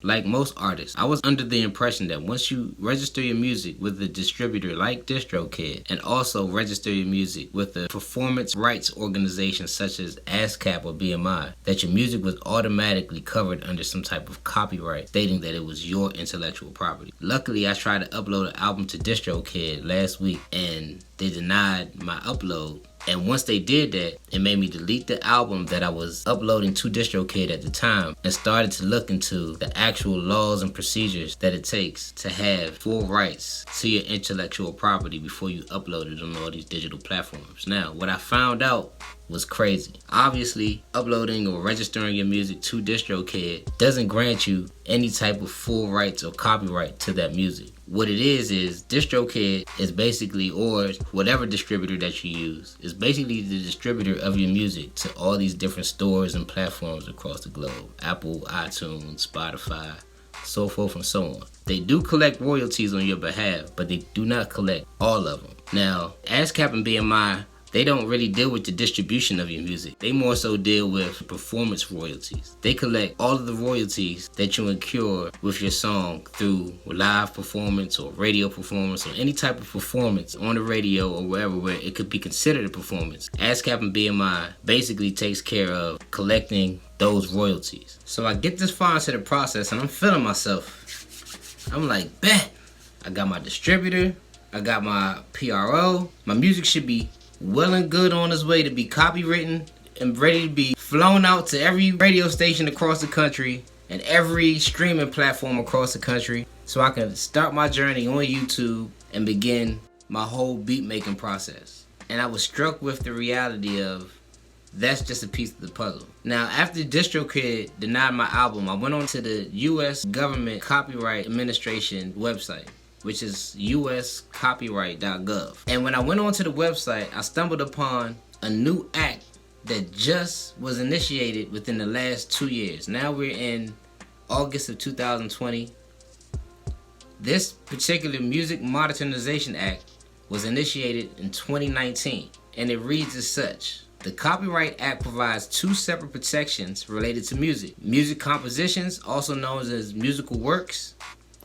Like most artists, I was under the impression that once you register your music with a distributor like DistroKid, and also register your music with a performance rights organization such as ASCAP or BMI, that your music was automatically covered under some type of copyright stating that it was your intellectual property. Luckily, I tried to upload an album to DistroKid last week and they denied my upload. And once they did that, it made me delete the album that I was uploading to DistroKid at the time and started to look into the actual laws and procedures that it takes to have full rights to your intellectual property before you upload it on all these digital platforms. Now, what I found out was crazy. Obviously, uploading or registering your music to DistroKid doesn't grant you any type of full rights or copyright to that music. What it is DistroKid is basically, or whatever distributor that you use, is basically the distributor of your music to all these different stores and platforms across the globe. Apple, iTunes, Spotify, so forth and so on. They do collect royalties on your behalf, but they do not collect all of them. Now, ASCAP and BMI, they don't really deal with the distribution of your music. They more so deal with performance royalties. They collect all of the royalties that you incur with your song through live performance or radio performance or any type of performance on the radio or wherever where it could be considered a performance. ASCAP and BMI basically takes care of collecting those royalties. So I get this far into the process and I'm feeling myself. I'm like, bet. I got my distributor. I got my PRO. My music should be well and good on its way to be copywritten and ready to be flown out to every radio station across the country and every streaming platform across the country so I can start my journey on YouTube and begin my whole beat making process. And I was struck with the reality of that's just a piece of the puzzle. Now, after DistroKid denied my album, I went on to the U.S. Government Copyright Administration website, which is uscopyright.gov. And when I went onto the website, I stumbled upon a new act that just was initiated within the last 2 years. Now we're in August of 2020. This particular Music Modernization Act was initiated in 2019, and it reads as such. The Copyright Act provides two separate protections related to music. Music compositions, also known as musical works,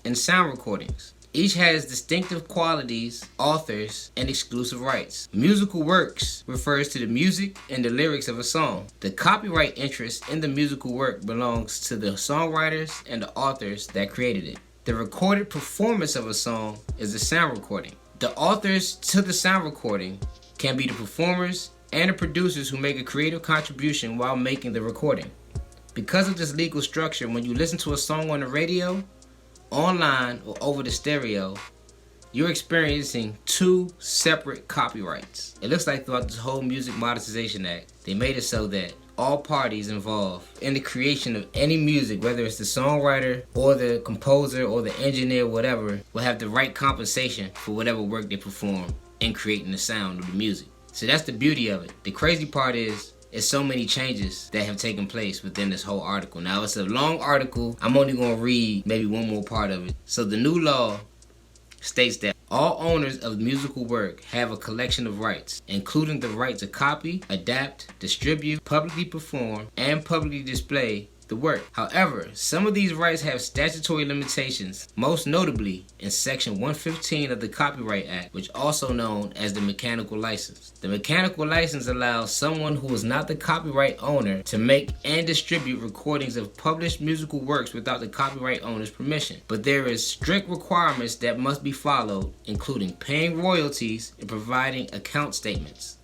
and sound recordings. Each has distinctive qualities, authors, and exclusive rights. Musical works refers to the music and the lyrics of a song. The copyright interest in the musical work belongs to the songwriters and the authors that created it. The recorded performance of a song is a sound recording. The authors to the sound recording can be the performers and the producers who make a creative contribution while making the recording. Because of this legal structure, when you listen to a song on the radio, online, or over the stereo, you're experiencing two separate copyrights. It looks like throughout this whole Music Modernization Act, they made it so that all parties involved in the creation of any music, whether it's the songwriter or the composer or the engineer, whatever, will have the right compensation for whatever work they perform in creating the sound of the music. So that's the beauty of it. The crazy part is so many changes that have taken place within this whole article. Now, it's a long article. I'm only going to read maybe one more part of it. So the new law states that all owners of musical work have a collection of rights, including the right to copy, adapt, distribute, publicly perform, and publicly display the work. However, some of these rights have statutory limitations, most notably in Section 115 of the Copyright Act, which is also known as the mechanical license. The mechanical license allows someone who is not the copyright owner to make and distribute recordings of published musical works without the copyright owner's permission. But there is strict requirements that must be followed, including paying royalties and providing account statements.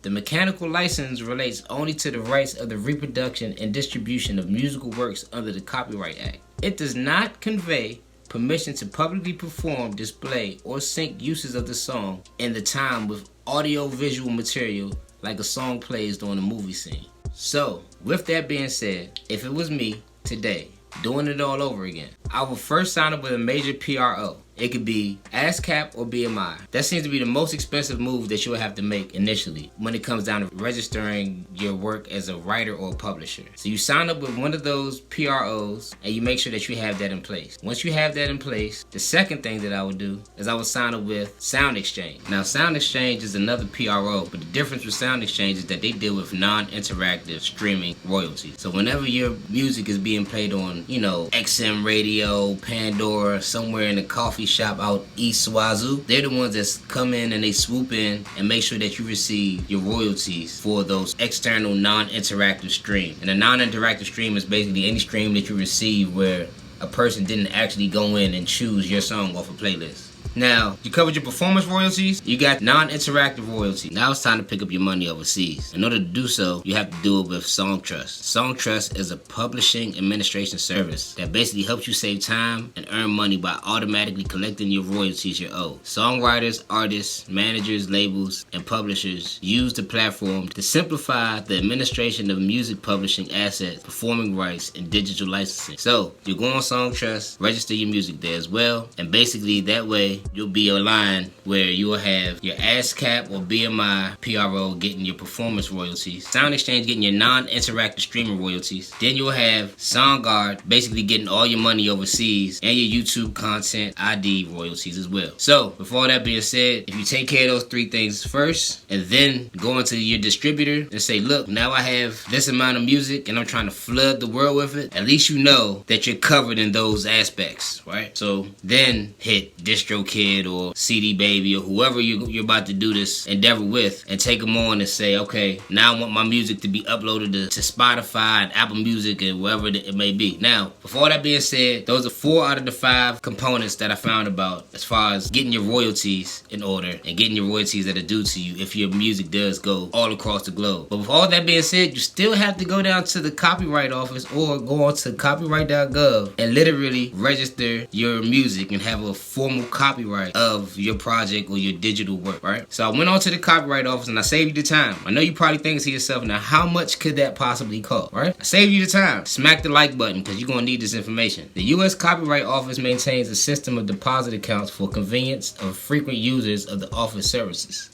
The mechanical license relates only to the rights of the reproduction and distribution of musical works under the Copyright Act. It does not convey permission to publicly perform, display, or sync uses of the song in the time with audio-visual material like a song plays during a movie scene. So, with that being said, if it was me today, doing it all over again, I would first sign up with a major PRO. It could be ASCAP or BMI. That seems to be the most expensive move that you'll have to make initially when it comes down to registering your work as a writer or a publisher. So you sign up with one of those PROs and you make sure that you have that in place. Once you have that in place, the second thing that I would do is I would sign up with Sound Exchange. Now Sound Exchange is another PRO, but the difference with Sound Exchange is that they deal with non-interactive streaming royalties. So whenever your music is being played on, XM radio, Pandora, somewhere in a coffee shop out East Wazoo, they're the ones that come in and they swoop in and make sure that you receive your royalties for those external non-interactive stream. And a non-interactive stream is basically any stream that you receive where a person didn't actually go in and choose your song off a playlist. Now, you covered your performance royalties, you got non-interactive royalties. Now it's time to pick up your money overseas. In order to do so, you have to do it with Songtrust. Songtrust is a publishing administration service that basically helps you save time and earn money by automatically collecting your royalties you're owed. Songwriters, artists, managers, labels, and publishers use the platform to simplify the administration of music publishing assets, performing rights, and digital licensing. So, you go on Songtrust, register your music there as well, and basically that way, you'll be aligned where you will have your ASCAP or BMI PRO getting your performance royalties, Sound Exchange getting your non-interactive streaming royalties, then you'll have SoundGuard basically getting all your money overseas and your YouTube content ID royalties as well. So, with all that being said, if you take care of those three things first and then go into your distributor and say, look, now I have this amount of music and I'm trying to flood the world with it, at least you know that you're covered in those aspects, right? So, then hit DistroKid or CD Baby or whoever you're about to do this endeavor with and take them on and say, okay, now I want my music to be uploaded to Spotify and Apple Music and wherever it may be. Now, before that being said, those are 4 out of the 5 components that I found about as far as getting your royalties in order and getting your royalties that are due to you if your music does go all across the globe. But with all that being said, you still have to go down to the copyright office or go on to copyright.gov and literally register your music and have a formal copyright of your project or your digital work, right? So I went on to the copyright office and I saved you the time. I know you probably thinking to yourself, now how much could that possibly cost, right? I saved you the time. Smack the like button because you're going to need this information. The U.S. Copyright Office maintains a system of deposit accounts for convenience of frequent users of the office services.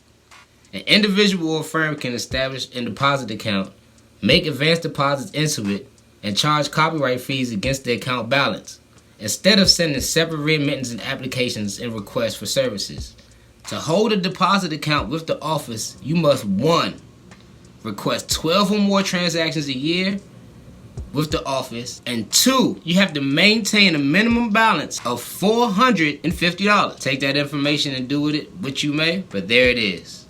An individual or firm can establish a deposit account, make advance deposits into it, and charge copyright fees against the account balance, instead of sending separate remittance and applications and requests for services. To hold a deposit account with the office, you must 1. Request 12 or more transactions a year with the office, and 2, you have to maintain a minimum balance of $450. Take that information and do with it what you may, but there it is.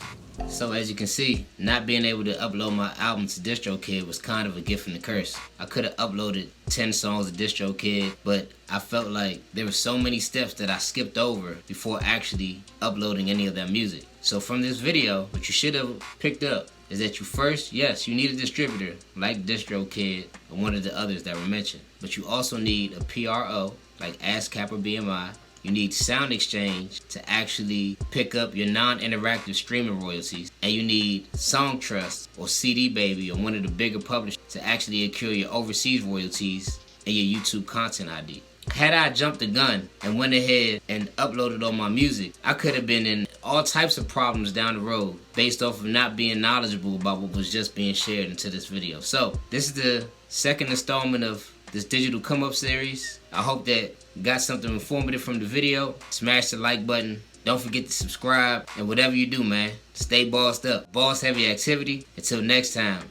So as you can see, not being able to upload my album to DistroKid was kind of a gift and a curse. I could have uploaded 10 songs to DistroKid, but I felt like there were so many steps that I skipped over before actually uploading any of that music. So from this video, what you should have picked up is that you first, yes, you need a distributor like DistroKid or one of the others that were mentioned, but you also need a PRO like ASCAP or BMI. You need Sound Exchange to actually pick up your non-interactive streaming royalties. And you need Songtrust or CD Baby or one of the bigger publishers to actually accrue your overseas royalties and your YouTube content ID. Had I jumped the gun and went ahead and uploaded all my music, I could have been in all types of problems down the road based off of not being knowledgeable about what was just being shared into this video. So, this is the second installment of this digital come up series. I hope that you got something informative from the video. Smash the like button. Don't forget to subscribe. And whatever you do, man, stay bossed up. Boss heavy activity. Until next time.